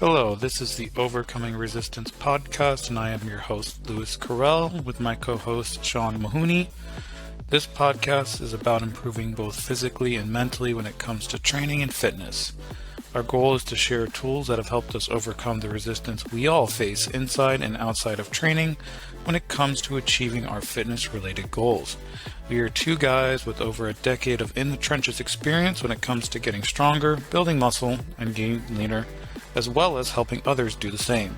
Hello, this is the Overcoming Resistance podcast, and I am your host, Louis Carell, with my co-host, Sean Mahoney. This podcast is about improving both physically and mentally when it comes to training and fitness. Our goal is to share tools that have helped us overcome the resistance we all face inside and outside of training when it comes to achieving our fitness-related goals. We are two guys with over a decade of in-the-trenches experience when it comes to getting stronger, building muscle, and getting leaner, as well as helping others do the same.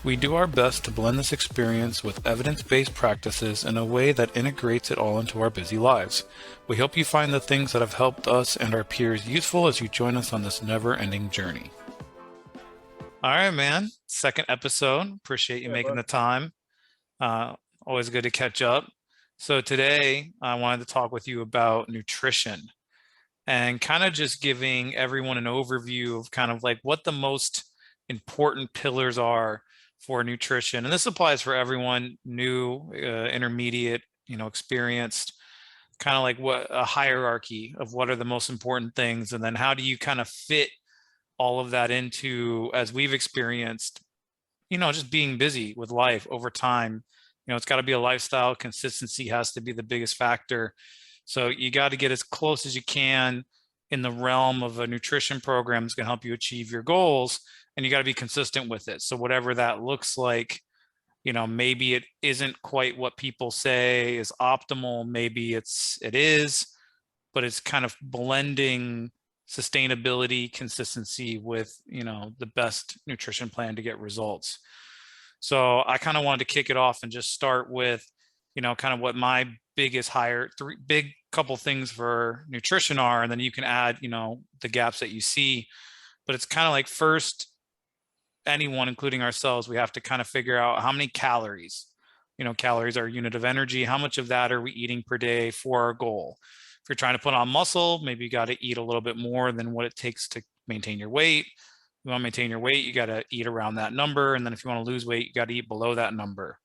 We do our best to blend this experience with evidence-based practices in a way that integrates it all into our busy lives. We hope you find the things that have helped us and our peers useful as you join us on this never-ending journey. All right, man. Second episode. Appreciate you making the time. Always good to catch up. So today I wanted to talk with you about nutrition and kind of just giving everyone an overview of kind of like what the most important pillars are for nutrition. And this applies for everyone, new, intermediate, experienced, kind of like what a hierarchy of what are the most important things. And then how do you kind of fit all of that into, as we've experienced, just being busy with life over time. It's got to be a lifestyle. Consistency has to be the biggest factor. So you got to get as close as you can in the realm of a nutrition program that's going to help you achieve your goals, and you got to be consistent with it. So whatever that looks like, maybe it isn't quite what people say is optimal. Maybe it is, but it's kind of blending sustainability, consistency with, the best nutrition plan to get results. So I kind of wanted to kick it off and just start with, kind of what my biggest three big couple things for nutrition are, and then you can add, the gaps that you see. But it's kind of like, first, anyone, including ourselves, we have to kind of figure out how many calories, calories are a unit of energy. How much of that are we eating per day for our goal? If you're trying to put on muscle, maybe you got to eat a little bit more than what it takes to maintain your weight. If you want to maintain your weight, you got to eat around that number. And then if you want to lose weight, you got to eat below that number.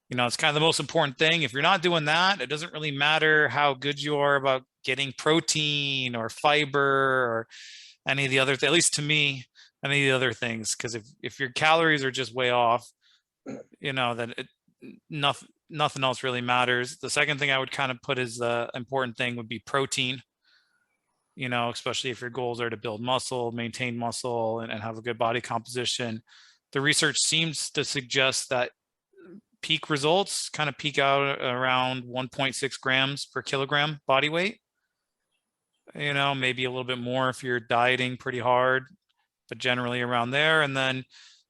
It's kind of the most important thing. If you're not doing that, it doesn't really matter how good you are about getting protein or fiber or any of the other, at least to me, any of the other things. Because if your calories are just way off, then nothing else really matters. The second thing I would kind of put as the important thing would be protein, especially if your goals are to build muscle, maintain muscle, and have a good body composition. The research seems to suggest that peak results kind of peak out around 1.6 grams per kilogram body weight. Maybe a little bit more if you're dieting pretty hard, but generally around there. And then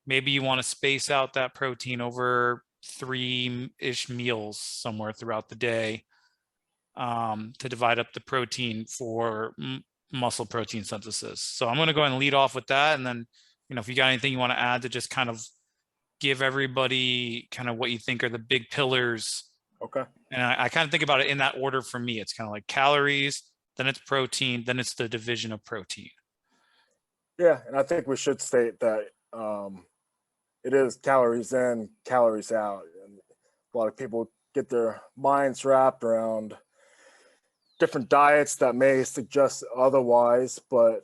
maybe you want to space out that protein over 3-ish meals somewhere throughout the day, to divide up the protein for muscle protein synthesis. So I'm going to go ahead and lead off with that. And then, if you got anything you want to add to just kind of give everybody kind of what you think are the big pillars. Okay. And I kind of think about it in that order. For me, it's kind of like calories, then it's protein, then it's the division of protein. Yeah, and I think we should state that it is calories in, calories out. And a lot of people get their minds wrapped around different diets that may suggest otherwise, but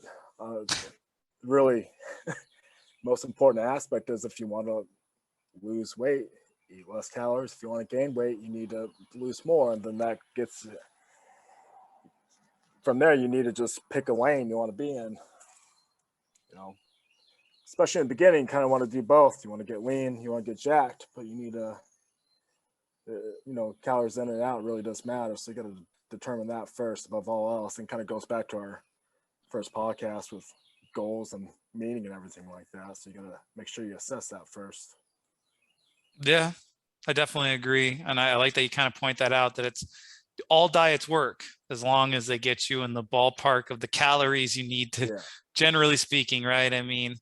really, most important aspect is if you want to lose weight, eat less calories. If you want to gain weight, you need to lose more, and then that gets from there. You need to just pick a lane you want to be in. Especially in the beginning, you kind of want to do both. You want to get lean, you want to get jacked, but you need to, calories in and out really does matter. So you got to determine that first above all else, and kind of goes back to our first podcast with goals and meaning and everything like that. So you got to make sure you assess that first. Yeah, I definitely agree. And I like that you kind of point that out, that it's all diets work as long as they get you in the ballpark of the calories you need to, generally speaking, right? I mean,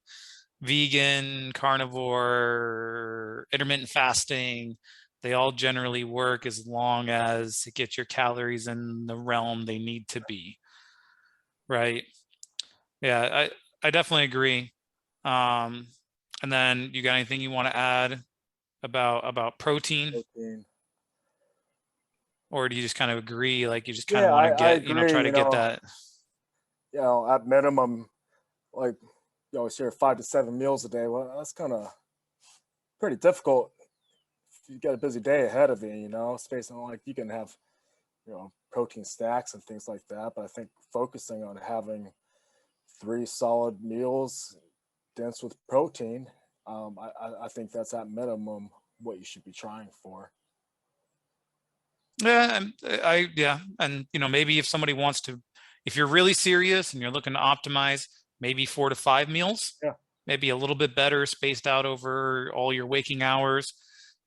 vegan, carnivore, intermittent fasting, they all generally work as long as it gets your calories in the realm they need to be, right? Yeah, I definitely agree. And then you got anything you want to add about protein? Or do you just kind of agree, like you just kind of want to get, I agree, try to get that? At minimum, like you always hear 5 to 7 meals a day. Well, that's kind of pretty difficult. If you got a busy day ahead of you, you know, spacing like you can have, you know, protein stacks and things like that. But I think focusing on having 3 solid meals dense with protein, I think that's at minimum what you should be trying for. Yeah, yeah, and you know, maybe if somebody wants to, if you're really serious and you're looking to optimize, maybe 4 to 5 meals, Yeah. maybe a little bit better spaced out over all your waking hours.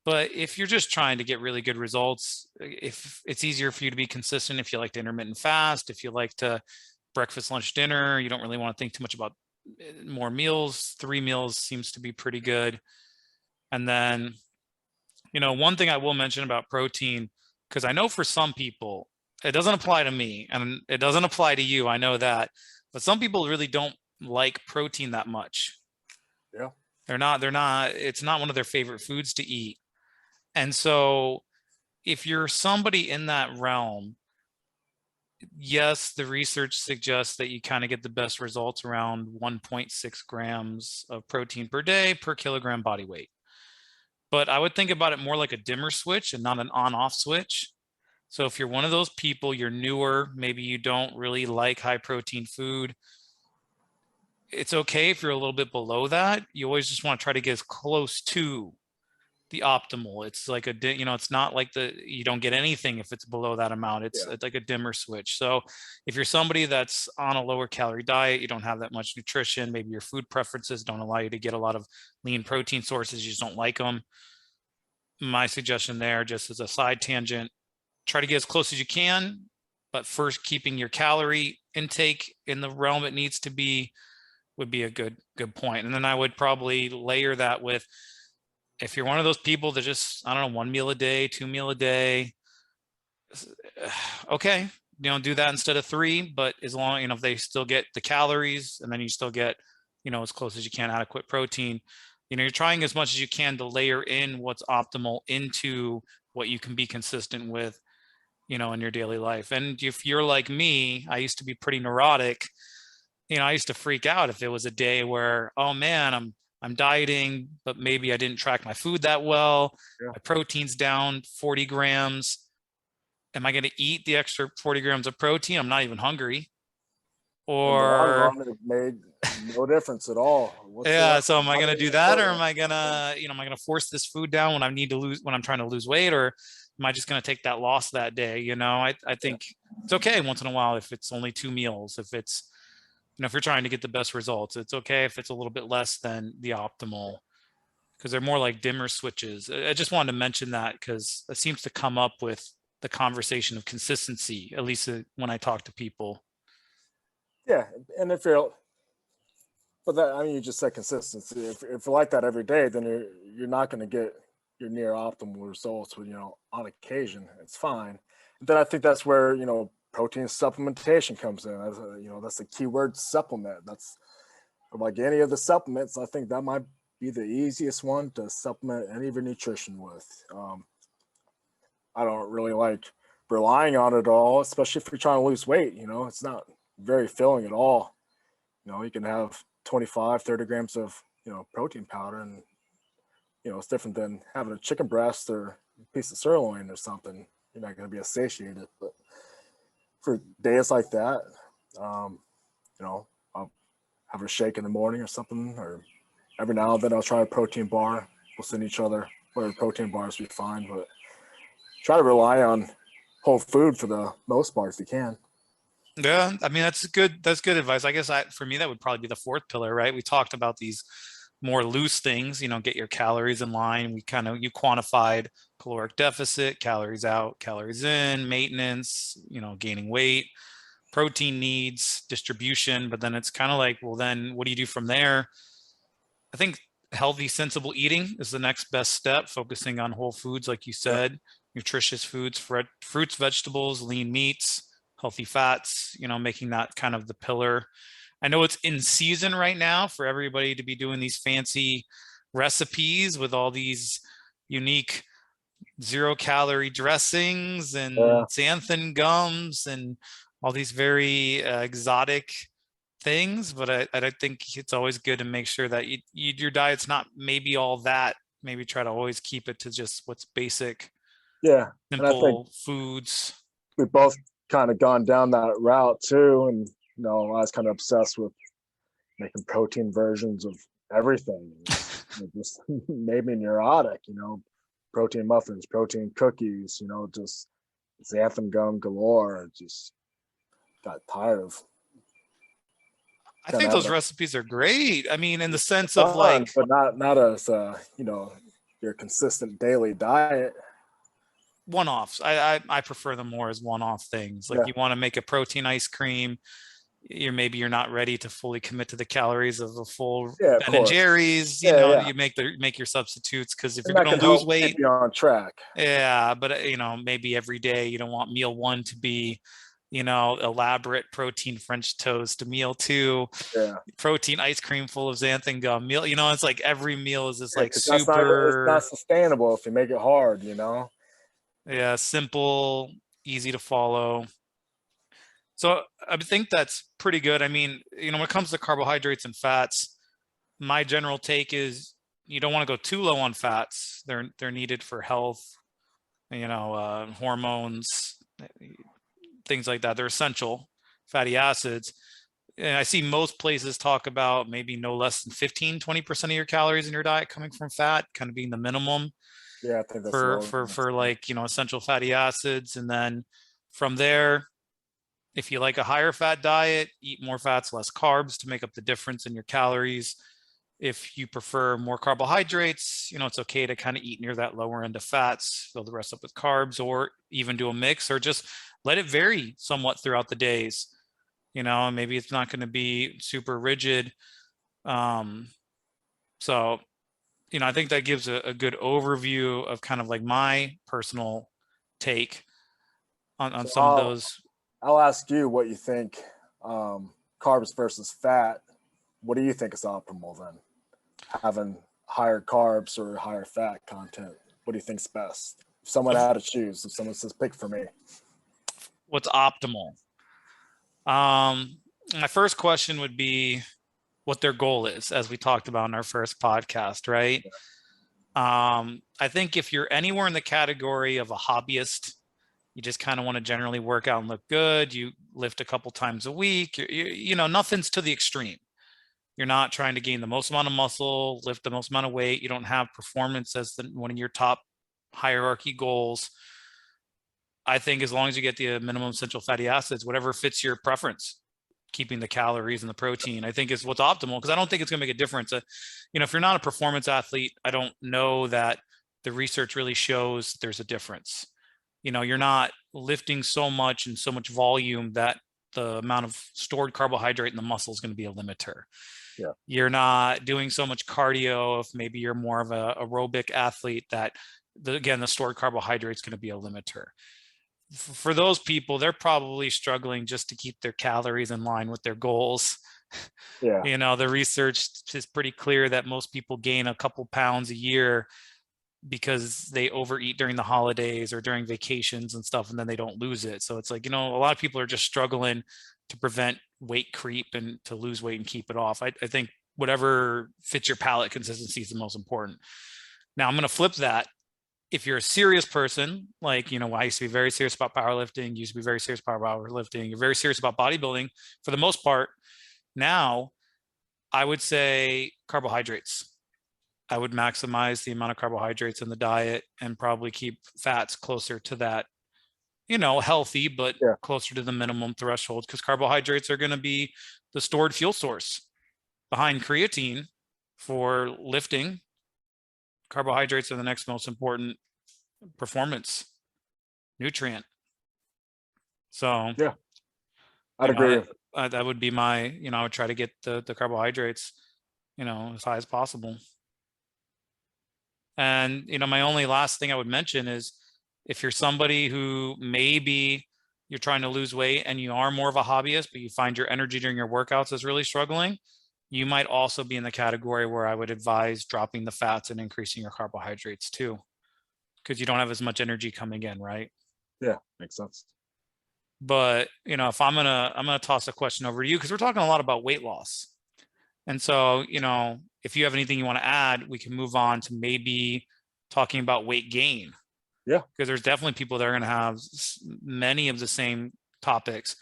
But if you're just trying to get really good results, if it's easier for you to be consistent, if you like to intermittent fast, if you like to breakfast, lunch, dinner, you don't really want to think too much about more meals. 3 meals seems to be pretty good. And then, you know, one thing I will mention about protein, because I know for some people, it doesn't apply to me and it doesn't apply to you. I know that, but some people really don't like protein that much. Yeah. It's not one of their favorite foods to eat. And so if you're somebody in that realm, yes, the research suggests that you kind of get the best results around 1.6 grams of protein per day per kilogram body weight. But I would think about it more like a dimmer switch and not an on-off switch. So if you're one of those people, you're newer, maybe you don't really like high protein food, it's okay if you're a little bit below that. You always just want to try to get as close to the optimal. It's like you know, it's not like you don't get anything if it's below that amount. It's like a dimmer switch. So if you're somebody that's on a lower calorie diet, you don't have that much nutrition, maybe your food preferences don't allow you to get a lot of lean protein sources, you just don't like them. My suggestion there, just as a side tangent, try to get as close as you can, but first keeping your calorie intake in the realm it needs to be would be a good point. And then I would probably layer that with, if you're one of those people that just, I don't know, 1 meal a day, 2 meal a day, okay, you know, do that instead of 3, but as long, you know, if they still get the calories and then you still get, you know, as close as you can adequate protein, you know, you're trying as much as you can to layer in what's optimal into what you can be consistent with, you know, in your daily life. And if you're like me, I used to be pretty neurotic. You know, I used to freak out if it was a day where, oh man, I'm dieting, but maybe I didn't track my food that well. Yeah. My protein's down 40 grams. Am I going to eat the extra 40 grams of protein? I'm not even hungry. In the long Or run, it made no difference at all. yeah, so am I going to do that, or am I going to, you know, am I going to force this food down when I need to lose, when I'm trying to lose weight, or am I just going to take that loss that day? You know, I think it's okay once in a while if it's only 2 meals, if it's, you know, if you're trying to get the best results, it's okay if it's a little bit less than the optimal, because they're more like dimmer switches. I just wanted to mention that because it seems to come up with the conversation of consistency, at least when I talk to people. Yeah, and if you're, but that, I mean, you just said consistency. If you're like that every day, then you're not going to get your near optimal results. With, you know, on occasion, it's fine. And then I think that's where, you know, protein supplementation comes in. As a, you know, that's the key word, supplement. That's like any of the supplements. I think that might be the easiest one to supplement any of your nutrition with. I don't really like relying on it all, especially if you're trying to lose weight. You know, it's not very filling at all. You know, you can have 25, 30 grams of, you know, protein powder, and, you know, it's different than having a chicken breast or a piece of sirloin or something. You're not going to be satiated. But for days like that, you know, I'll have a shake in the morning or something, or every now and then I'll try a protein bar. We'll send each other whatever protein bars we find, but try to rely on whole food for the most part if you can. Yeah, I mean, that's good. That's good advice. I guess for me, that would probably be the fourth pillar, right? We talked about these more loose things, you know, get your calories in line. You quantified caloric deficit, calories out, calories in, maintenance, you know, gaining weight, protein needs, distribution. But then it's kind of like, well, then what do you do from there? I think healthy, sensible eating is the next best step, focusing on whole foods, like you said, nutritious foods, fruits, vegetables, lean meats, healthy fats, you know, making that kind of the pillar. I know it's in season right now for everybody to be doing these fancy recipes with all these unique 0-calorie dressings and xanthan gums and all these very exotic things, but I think it's always good to make sure that your diet's not maybe all that. Maybe try to always keep it to just what's basic, Yeah, and I think simple foods. we both kind of gone down that route too. And I was kind of obsessed with making protein versions of everything. It just made me neurotic. Protein muffins, protein cookies. Just xanthan gum galore. Just got tired of I kind think of those having recipes are great. I mean, in the sense of fun, like but not as your consistent daily diet. one-offs. I prefer them more as one-off things. Like Yeah, you want to make a protein ice cream, you're not ready to fully commit to the calories of a full yeah, of Ben and course. Jerry's. Yeah, yeah, You make your substitutes, because if and you're that going can to lose help keep weight, you on track. yeah, but maybe every day you don't want meal one to be, elaborate protein French toast. Meal two, Yeah, protein ice cream full of xanthan gum. Meal, it's like every meal is this yeah, like because it's not super, sustainable if you make it hard. yeah, simple, easy to follow. So I think that's pretty good. I mean, when it comes to carbohydrates and fats, my general take is you don't want to go too low on fats. They're needed for health, hormones, things like that. They're essential. Fatty acids. And I see most places talk about maybe no less than 15-20% of your calories in your diet coming from fat, kind of being the minimum Yeah, I think that's for low. for for like, essential fatty acids. And then from there, if you like a higher fat diet, eat more fats, less carbs to make up the difference in your calories. If you prefer more carbohydrates, it's okay to kind of eat near that lower end of fats, fill the rest up with carbs, or even do a mix, or just let it vary somewhat throughout the days. Maybe it's not going to be super rigid. So, I think that gives a good overview of kind of like my personal take on So some of those. I'll ask you what you think. Carbs versus fat. What do you think is optimal then? Having higher carbs or higher fat content. What do you think's best? If someone had to choose, if someone says pick for me. What's optimal? My first question would be what their goal is, as we talked about in our first podcast, right? I think if you're anywhere in the category of a hobbyist, you just kind of want to generally work out and look good. You lift a couple times a week. Nothing's to the extreme. You're not trying to gain the most amount of muscle, lift the most amount of weight. You don't have performance as one of your top hierarchy goals. I think as long as you get the minimum essential fatty acids, whatever fits your preference, keeping the calories and the protein, I think is what's optimal, because I don't think it's going to make a difference. If you're not a performance athlete, I don't know that the research really shows there's a difference. You're not lifting so much and so much volume that the amount of stored carbohydrate in the muscle is going to be a limiter. Yeah. You're not doing so much cardio if maybe you're more of a aerobic athlete that the stored carbohydrate is going to be a limiter. For those people, they're probably struggling just to keep their calories in line with their goals. Yeah. The research is pretty clear that most people gain a couple pounds a year because they overeat during the holidays or during vacations and stuff, and then they don't lose it. So it's like, a lot of people are just struggling to prevent weight creep and to lose weight and keep it off. I think whatever fits your palate, consistency is the most important. Now I'm going to flip that. If you're a serious person, like, I used to be very serious about powerlifting, used to be very serious about powerlifting, you're very serious about bodybuilding for the most part. Now, I would say carbohydrates. I would maximize the amount of carbohydrates in the diet and probably keep fats closer to that, healthy, but closer to the minimum threshold, because carbohydrates are going to be the stored fuel source behind creatine for lifting. Carbohydrates are the next most important performance nutrient. So yeah, I'd agree. That would be my, I would try to get the carbohydrates, as high as possible. And, my only last thing I would mention is if you're somebody who maybe you're trying to lose weight and you are more of a hobbyist, but you find your energy during your workouts is really struggling, you might also be in the category where I would advise dropping the fats and increasing your carbohydrates too, because you don't have as much energy coming in, right? Yeah, makes sense. But if I'm gonna toss a question over to you because we're talking a lot about weight loss. And so, if you have anything you want to add, we can move on to maybe talking about weight gain. Yeah. Because there's definitely people that are going to have many of the same topics.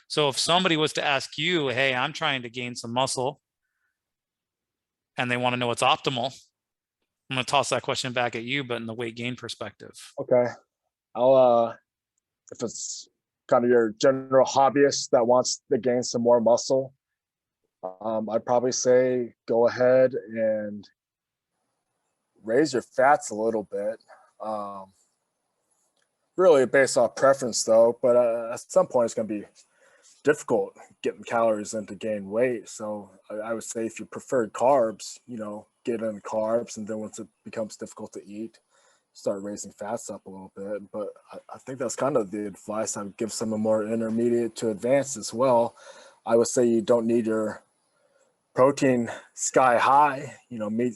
So if somebody was to ask you, hey, I'm trying to gain some muscle and they want to know what's optimal, I'm going to toss that question back at you, but in the weight gain perspective. Okay. I'll if it's kind of your general hobbyist that wants to gain some more muscle, I'd probably say go ahead and raise your fats a little bit. Really based off preference though, but at some point it's going to be difficult getting calories in to gain weight. So I would say if you prefer carbs, get in carbs, and then once it becomes difficult to eat, start raising fats up a little bit. But I think that's kind of the advice I would give someone more intermediate to advanced as well. I would say you don't need your protein sky high, meet,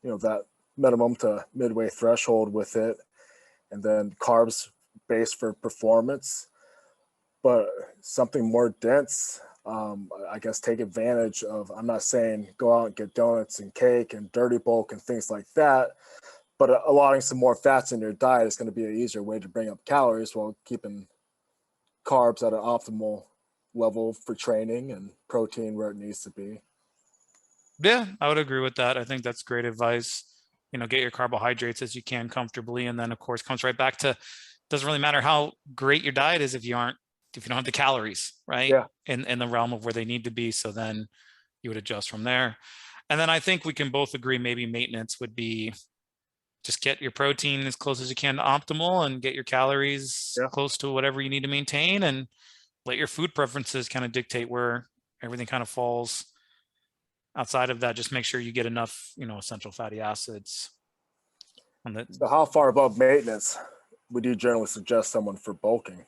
that minimum to midway threshold with it, and then carbs based for performance, but something more dense. I guess take advantage of, I'm not saying go out and get donuts and cake and dirty bulk and things like that, but allowing some more fats in your diet is going to be an easier way to bring up calories while keeping carbs at an optimal level for training and protein where it needs to be. Yeah, I would agree with that. I think that's great advice. Get your carbohydrates as you can comfortably. And then of course comes right back to, doesn't really matter how great your diet is if you don't have the calories, right? Yeah. In the realm of where they need to be. So then you would adjust from there. And then I think we can both agree maybe maintenance would be just get your protein as close as you can to optimal and get your calories close to whatever you need to maintain, and let your food preferences kind of dictate where everything kind of falls. Outside of that, just make sure you get enough, essential fatty acids. So how far above maintenance would you generally suggest someone for bulking?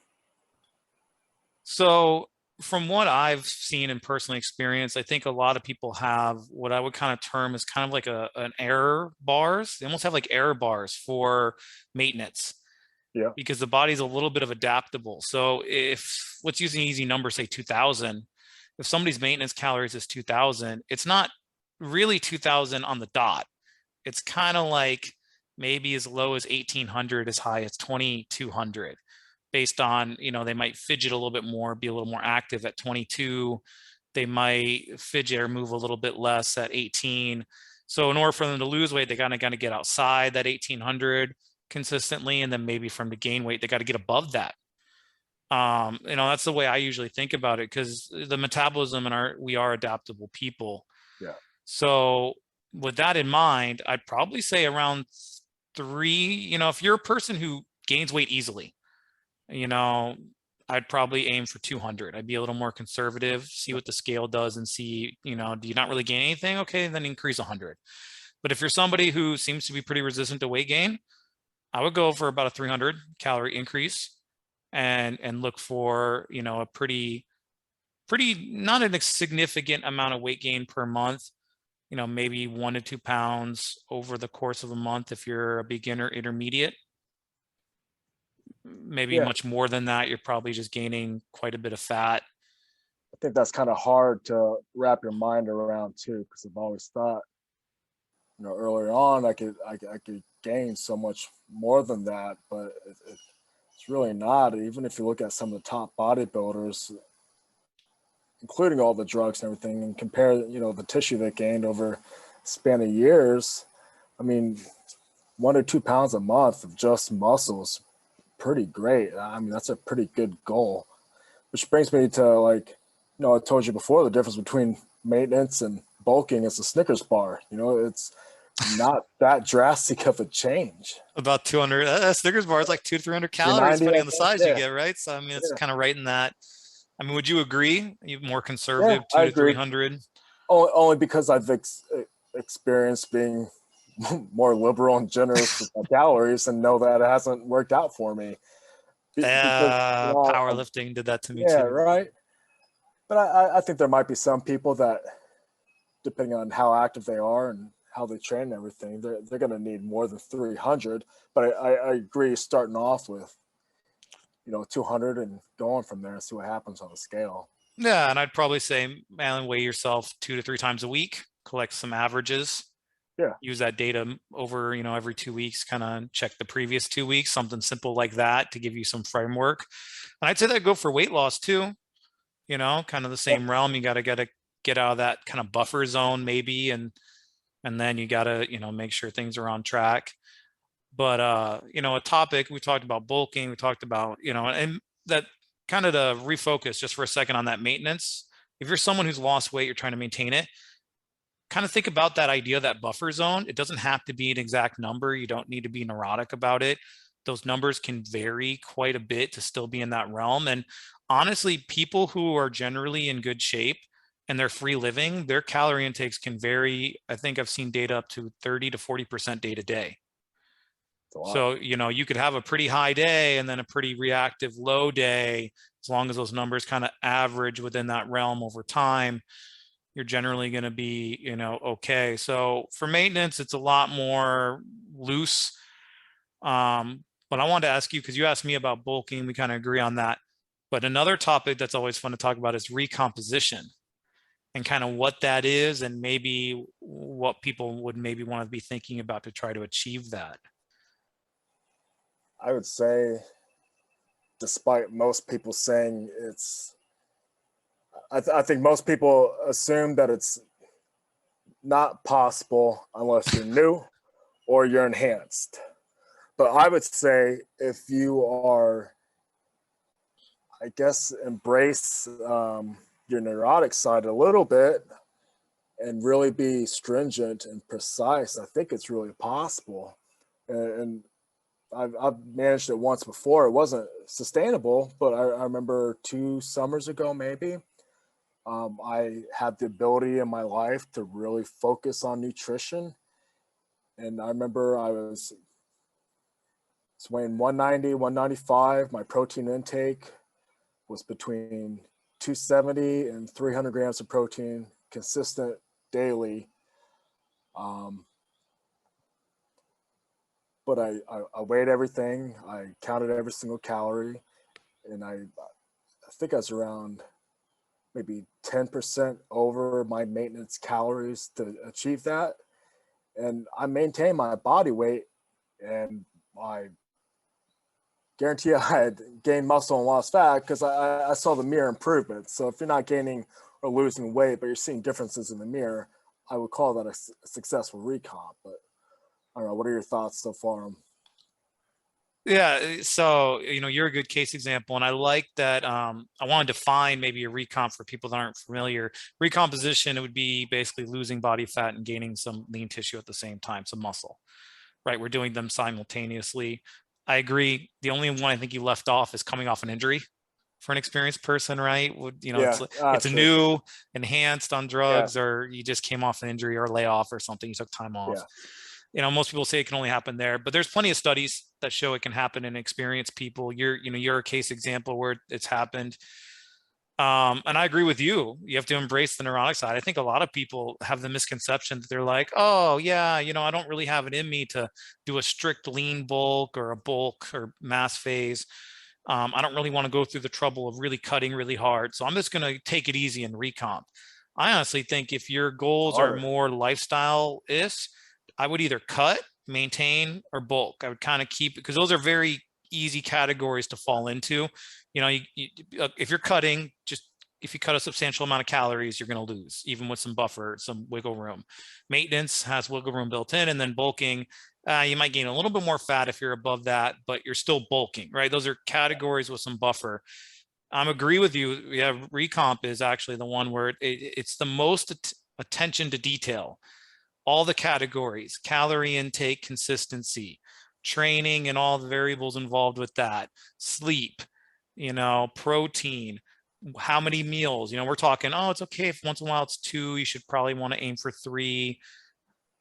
So from what I've seen and personally experienced, I think a lot of people have what I would kind of term as kind of like an error bars. They almost have like error bars for maintenance. Yeah. Because the body's a little bit of adaptable. So if, let's use an easy number, say 2000, if somebody's maintenance calories is 2000, it's not really 2000 on the dot. It's kind of like maybe as low as 1800, as high as 2200, based on, they might fidget a little bit more, be a little more active at 22. They might fidget or move a little bit less at 18. So in order for them to lose weight, they kind of got to get outside that 1800 consistently, and then maybe from the gain weight, they got to get above that. That's the way I usually think about it, because the metabolism and we are adaptable people. Yeah. So with that in mind, I'd probably say around 3. If you're a person who gains weight easily, I'd probably aim for 200. I'd be a little more conservative, see what the scale does, and see, do you not really gain anything? Okay, then increase 100. But if you're somebody who seems to be pretty resistant to weight gain, I would go for about a 300 calorie increase and look for, a pretty not a significant amount of weight gain per month, maybe 1 to 2 pounds over the course of a month if you're a beginner intermediate. Maybe much more than that, you're probably just gaining quite a bit of fat. I think that's kind of hard to wrap your mind around too, because I've always thought, earlier on I could gain so much more than that, but it's really not. Even if you look at some of the top bodybuilders, including all the drugs and everything, and compare, the tissue they gained over a span of years, I mean, 1 or 2 pounds a month of just muscles, pretty great. I mean, that's a pretty good goal, which brings me to I told you before, the difference between maintenance and bulking is a Snickers bar. It's not that drastic of a change. About 200. Snickers bar is like 200 to 300 calories, depending on the size you get, right? So I mean, it's kind of right in that. I mean, would you agree? You more conservative, 2 to 300? Only because I've experienced being more liberal and generous with my calories, and know that it hasn't worked out for me. Powerlifting did that to me too. Yeah, right. But I think there might be some people that, depending on how active they are and how they train and everything, they're going to need more than 300. But I agree, starting off with 200 and going from there and see what happens on the scale. Yeah, and I'd probably say, man, weigh yourself 2 to 3 times a week, collect some averages, Yeah. use that data over, every 2 weeks, kind of check the previous 2 weeks, something simple like that to give you some framework. And I'd say that go for weight loss too, kind of the same realm. You got to get out of that kind of buffer zone maybe, and then you got to, make sure things are on track. But a topic we talked about bulking, we talked about, and that kind of to refocus just for a second on that maintenance. If you're someone who's lost weight, you're trying to maintain it, kind of think about that idea, that buffer zone. It doesn't have to be an exact number. You don't need to be neurotic about it. Those numbers can vary quite a bit to still be in that realm. And honestly, people who are generally in good shape and they're free living, their calorie intakes can vary. I think I've seen data up to 30 to 40% day to day. So, you could have a pretty high day and then a pretty reactive low day. As long as those numbers kind of average within that realm over time, you're generally going to be, okay. So for maintenance, it's a lot more loose. But I wanted to ask you, because you asked me about bulking, we kind of agree on that. But another topic that's always fun to talk about is recomposition and kind of what that is and maybe what people would maybe want to be thinking about to try to achieve that. I would say, despite most people saying I think most people assume that it's not possible unless you're new or you're enhanced. But I would say if you are, I guess, embrace your neurotic side a little bit and really be stringent and precise, I think it's really possible. And I've managed it once before. It wasn't sustainable, but I remember 2 summers ago, maybe, I had the ability in my life to really focus on nutrition. And I remember I was weighing 190, 195. My protein intake was between 270 and 300 grams of protein, consistent daily. But I weighed everything. I counted every single calorie, and I think I was around maybe 10% over my maintenance calories to achieve that. And I maintained my body weight, and I guarantee you I had gained muscle and lost fat because I saw the mirror improvement. So if you're not gaining or losing weight, but you're seeing differences in the mirror, I would call that a successful recomp. But I don't know. What are your thoughts so far? Yeah, so you're a good case example, and I like that. I want to define maybe a recomp for people that aren't familiar. Recomposition, it would be basically losing body fat and gaining some lean tissue at the same time, some muscle, right? We're doing them simultaneously. I agree. The only one I think you left off is coming off an injury for an experienced person, right? It's a new enhanced on drugs, or you just came off an injury or layoff or something, you took time off. Most people say it can only happen there, but there's plenty of studies that show it can happen in experienced people. You're a case example where it's happened. And I agree with you. You have to embrace the neurotic side. I think a lot of people have the misconception that they're like, oh yeah, I don't really have it in me to do a strict lean bulk or a bulk or mass phase. I don't really want to go through the trouble of really cutting really hard. So I'm just going to take it easy and recomp. I honestly think if your goals are more lifestyle-ish, I would either cut, maintain, or bulk. I would kind of keep, because those are very easy categories to fall into. If you're cutting, just if you cut a substantial amount of calories, you're going to lose, even with some buffer, some wiggle room. Maintenance has wiggle room built in, and then bulking, you might gain a little bit more fat if you're above that, but you're still bulking, right? Those are categories with some buffer. I agree with you. Yeah, recomp is actually the one where it's the most attention to detail. All the categories, calorie intake, consistency, training, and all the variables involved with that, sleep, protein, how many meals, we're talking, oh, it's okay if once in a while it's 2, you should probably want to aim for 3.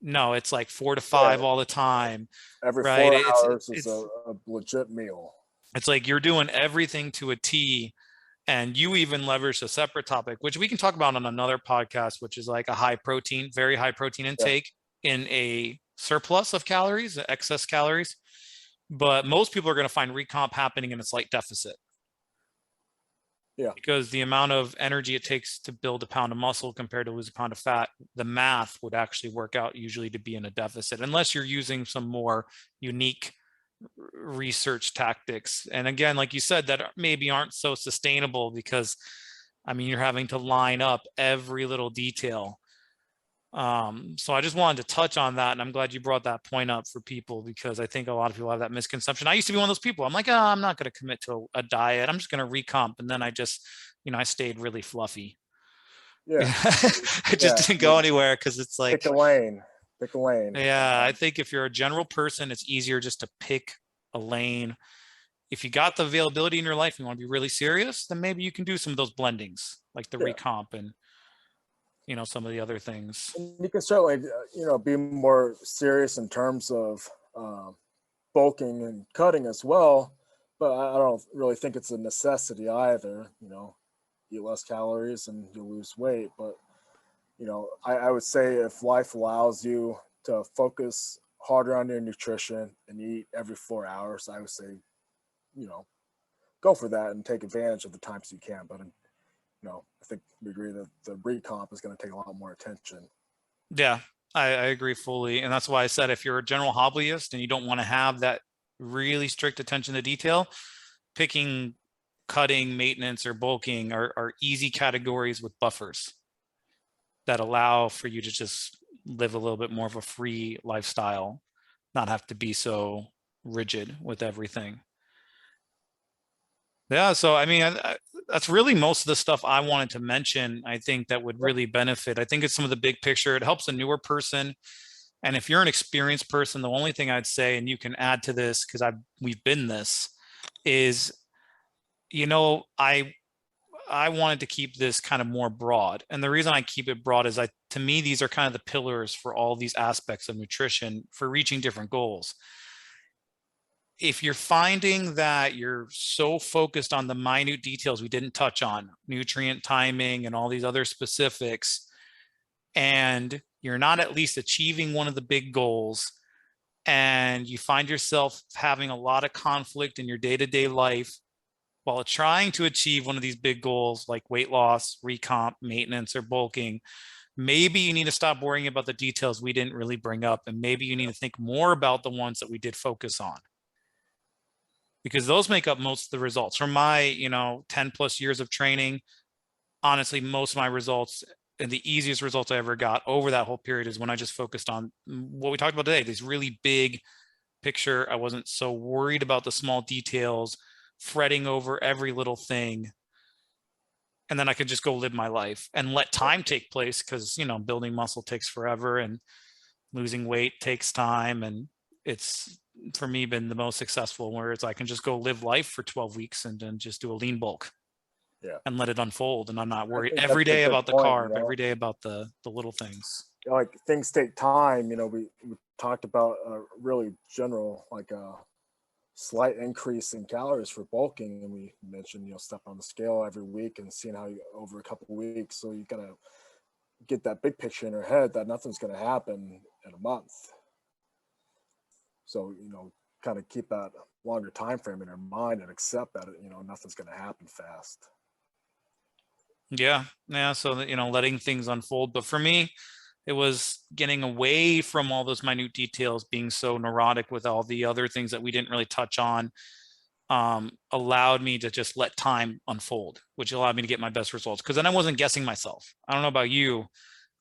No, it's like 4 to 5 all the time. Every right? 4 hours is a legit meal. It's like you're doing everything to a T. And you even leverage a separate topic, which we can talk about on another podcast, which is like a very high protein intake in a surplus of calories, excess calories. but most people are going to find recomp happening in a slight deficit. Yeah. Because the amount of energy it takes to build a pound of muscle compared to lose a pound of fat, the math would actually work out usually to be in a deficit, unless you're using some more unique research tactics. And again, like you said, that maybe aren't so sustainable because, I mean, you're having to line up every little detail. So I just wanted to touch on that, and I'm glad you brought that point up for people, because I think a lot of people have that misconception. I used to be one of those people. I'm like, oh, I'm not going to commit to a diet. I'm just going to recomp, and then I just, I stayed really fluffy. Yeah. I just didn't go anywhere because it's like pick a lane. Pick a lane. Yeah, I think if you're a general person, it's easier just to pick a lane. If you got the availability in your life and you want to be really serious, then maybe you can do some of those blendings, like the recomp and some of the other things. And you can certainly be more serious in terms of bulking and cutting as well, but I don't really think it's a necessity either. Eat less calories and you lose weight, but I would say if life allows you to focus harder on your nutrition and eat every 4 hours, I would say go for that and take advantage of the times you can. But I think we agree that the recomp is going to take a lot more attention. Yeah, I agree fully. And that's why I said, if you're a general hobbyist and you don't want to have that really strict attention to detail, picking cutting, maintenance, or bulking are easy categories with buffers that allow for you to just live a little bit more of a free lifestyle, not have to be so rigid with everything. Yeah, so I mean, that's really most of the stuff I wanted to mention. I think that would really benefit. I think it's some of the big picture. It helps a newer person. And if you're an experienced person, the only thing I'd say, and you can add to this because we've been this, is, I wanted to keep this kind of more broad. And the reason I keep it broad is to me, these are kind of the pillars for all these aspects of nutrition for reaching different goals. If you're finding that you're so focused on the minute details we didn't touch on, nutrient timing and all these other specifics, and you're not at least achieving one of the big goals, and you find yourself having a lot of conflict in your day-to-day life while trying to achieve one of these big goals like weight loss, recomp, maintenance, or bulking, maybe you need to stop worrying about the details we didn't really bring up, and maybe you need to think more about the ones that we did focus on, because those make up most of the results. From my 10 plus years of training, honestly, most of my results and the easiest results I ever got over that whole period is when I just focused on what we talked about today, these really big picture. I wasn't so worried about the small details, fretting over every little thing. And then I could just go live my life and let time take place, because, building muscle takes forever and losing weight takes time. And it's, for me, been the most successful, where it's I can just go live life for 12 weeks and then just do a lean bulk. Yeah. And let it unfold. And I'm not worried every day about the carb, every day about the little things. Like, things take time. We talked about a really general, like a slight increase in calories for bulking. And we mentioned, step on the scale every week and seeing how you over a couple of weeks. So you got to get that big picture in your head that nothing's going to happen in a month. So, kind of keep that longer time frame in your mind and accept that, nothing's going to happen fast. Yeah. So that, letting things unfold. But for me, it was getting away from all those minute details, being so neurotic with all the other things that we didn't really touch on, allowed me to just let time unfold, which allowed me to get my best results. Because then I wasn't guessing myself. I don't know about you.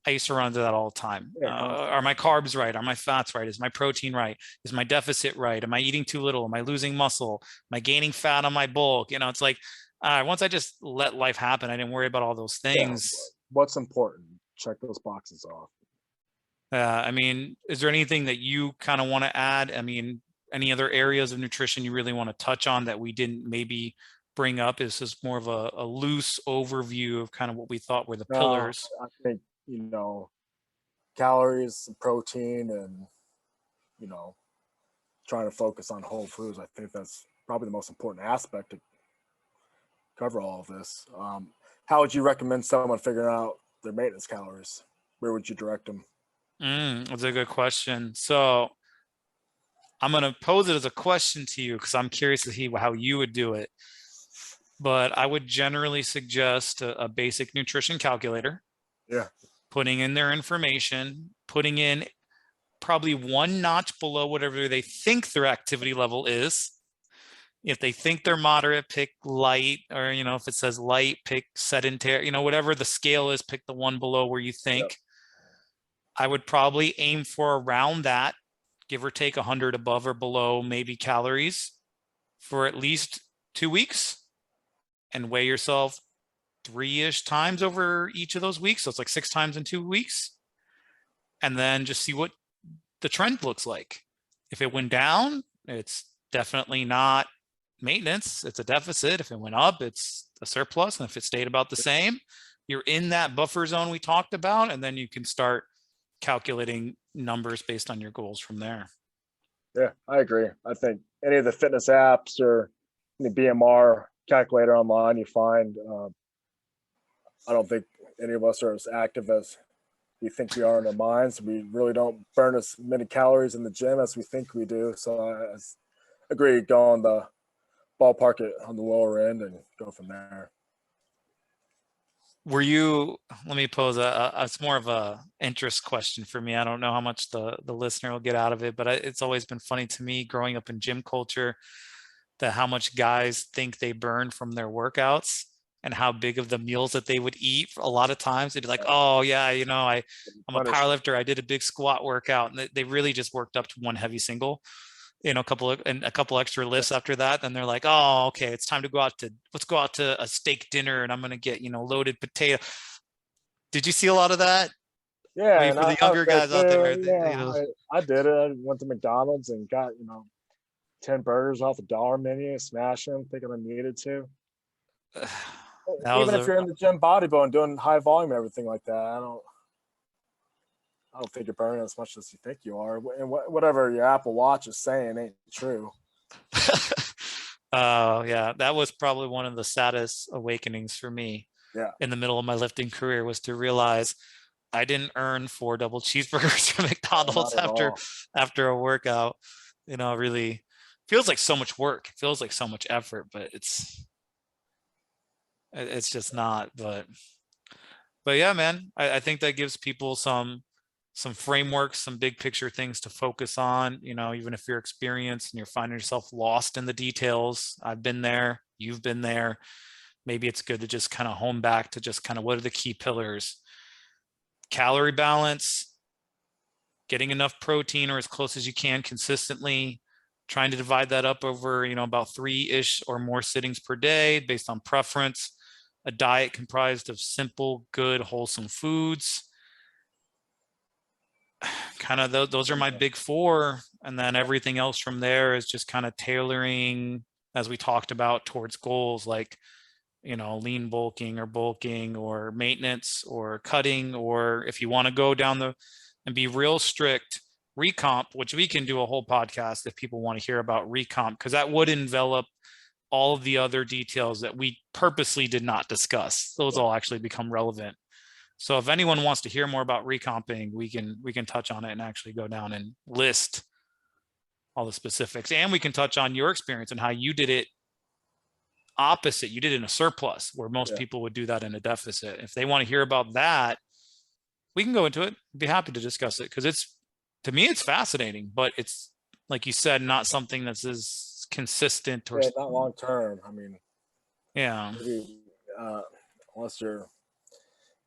I used to run into that all the time. Are my carbs right? Are my fats right? Is my protein right? Is my deficit right? Am I eating too little? Am I losing muscle? Am I gaining fat on my bulk? It's like, once I just let life happen, I didn't worry about all those things. Yeah. What's important? Check those boxes off. I mean, is there anything that you kind of want to add? I mean, any other areas of nutrition you really want to touch on that we didn't maybe bring up? Is this more of a loose overview of kind of what we thought were the pillars? I think, calories, protein, and, trying to focus on whole foods. I think that's probably the most important aspect to cover all of this. How would you recommend someone figuring out their maintenance calories? Where would you direct them? That's a good question. So I'm going to pose it as a question to you because I'm curious to see how you would do it. But I would generally suggest a basic nutrition calculator. Yeah. Putting in their information, putting in probably one notch below whatever they think their activity level is. If they think they're moderate, pick light, or, if it says light, pick sedentary, whatever the scale is, pick the one below where you think. Yep. I would probably aim for around that, give or take 100 above or below maybe calories for at least 2 weeks, and weigh yourself 3-ish times over each of those weeks. So it's like 6 times in 2 weeks. And then just see what the trend looks like. If it went down, it's definitely not maintenance. It's a deficit. If it went up, it's a surplus. And if it stayed about the same, you're in that buffer zone we talked about. And then you can start calculating numbers based on your goals from there. Yeah, I agree. I think any of the fitness apps or any BMR calculator online you find, I don't think any of us are as active as we think we are in our minds. We really don't burn as many calories in the gym as we think we do. So I agree, go on the ballpark it on the lower end and go from there. Let me pose it's more of a interest question for me. I don't know how much the listener will get out of it, but it's always been funny to me growing up in gym culture that how much guys think they burn from their workouts and how big of the meals that they would eat. A lot of times they'd be like, oh yeah, I'm a powerlifter. I did a big squat workout, and they really just worked up to one heavy single, a couple extra lifts after that. Then they're like, oh, okay, it's time to let's go out to a steak dinner, and I'm going to get, loaded potato. Did you see a lot of that? Yeah. I mean, for the younger guys out there. Yeah, I did it. I went to McDonald's and got, 10 burgers off the dollar menu, smash them, thinking I needed to. Even if you're in the gym bodybuilding, doing high volume, everything like that, I don't think you're burning as much as you think you are. And whatever your Apple Watch is saying ain't true. Oh yeah, that was probably one of the saddest awakenings for me. Yeah. In the middle of my lifting career was to realize I didn't earn 4 double cheeseburgers from McDonald's after a workout. Really feels like so much work. It feels like so much effort, but it's just not. But yeah, man, I think that gives people some frameworks, some big picture things to focus on. Even if you're experienced and you're finding yourself lost in the details, I've been there, you've been there. Maybe it's good to just kind of hone back to just kind of what are the key pillars: calorie balance, getting enough protein or as close as you can consistently, trying to divide that up over, about 3-ish or more sittings per day based on preference, a diet comprised of simple, good, wholesome foods. Kind of those are my big 4. And then everything else from there is just kind of tailoring, as we talked about, towards goals like, lean bulking or maintenance or cutting, or if you want to go down and be real strict, recomp, which we can do a whole podcast if people want to hear about recomp, because that would envelop all of the other details that we purposely did not discuss. Those all actually become relevant. So if anyone wants to hear more about recomping, we can touch on it and actually go down and list all the specifics. And we can touch on your experience and how you did it opposite. You did it in a surplus, where most people would do that in a deficit. If they want to hear about that, we can go into it. I'd be happy to discuss it, because to me, it's fascinating, but it's, like you said, not something that's as consistent or not long term. I mean, maybe, unless you're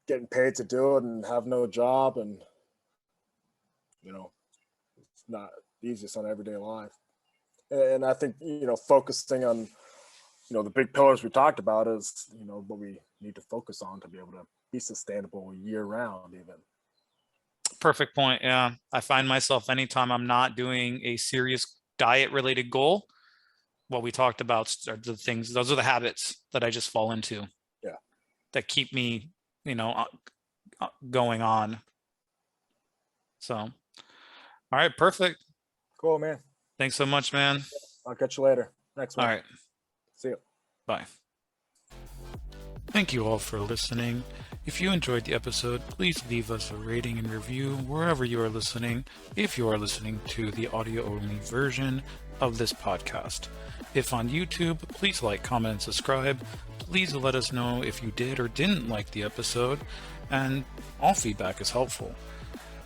getting paid to do it and have no job, and it's not the easiest on everyday life. And I think focusing on the big pillars we talked about is what we need to focus on to be able to be sustainable year round. Even perfect point. Yeah, I find myself, anytime I'm not doing a serious diet related goal, what we talked about are the things, those are the habits that I just fall into. Yeah, that keep me going on. So all right, perfect. Cool, man. Thanks so much, man. I'll catch you later. Next one. All right. See you. Bye. Thank you all for listening. If you enjoyed the episode, please leave us a rating and review wherever you are listening, if you are listening to the audio-only version of this podcast. If on YouTube, please like, comment, and subscribe. Please let us know if you did or didn't like the episode, and all feedback is helpful.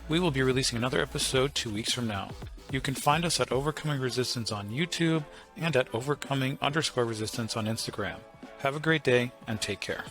We will be releasing another episode 2 weeks from now. You can find us at Overcoming Resistance on YouTube and at Overcoming_Resistance on Instagram. Have a great day and take care.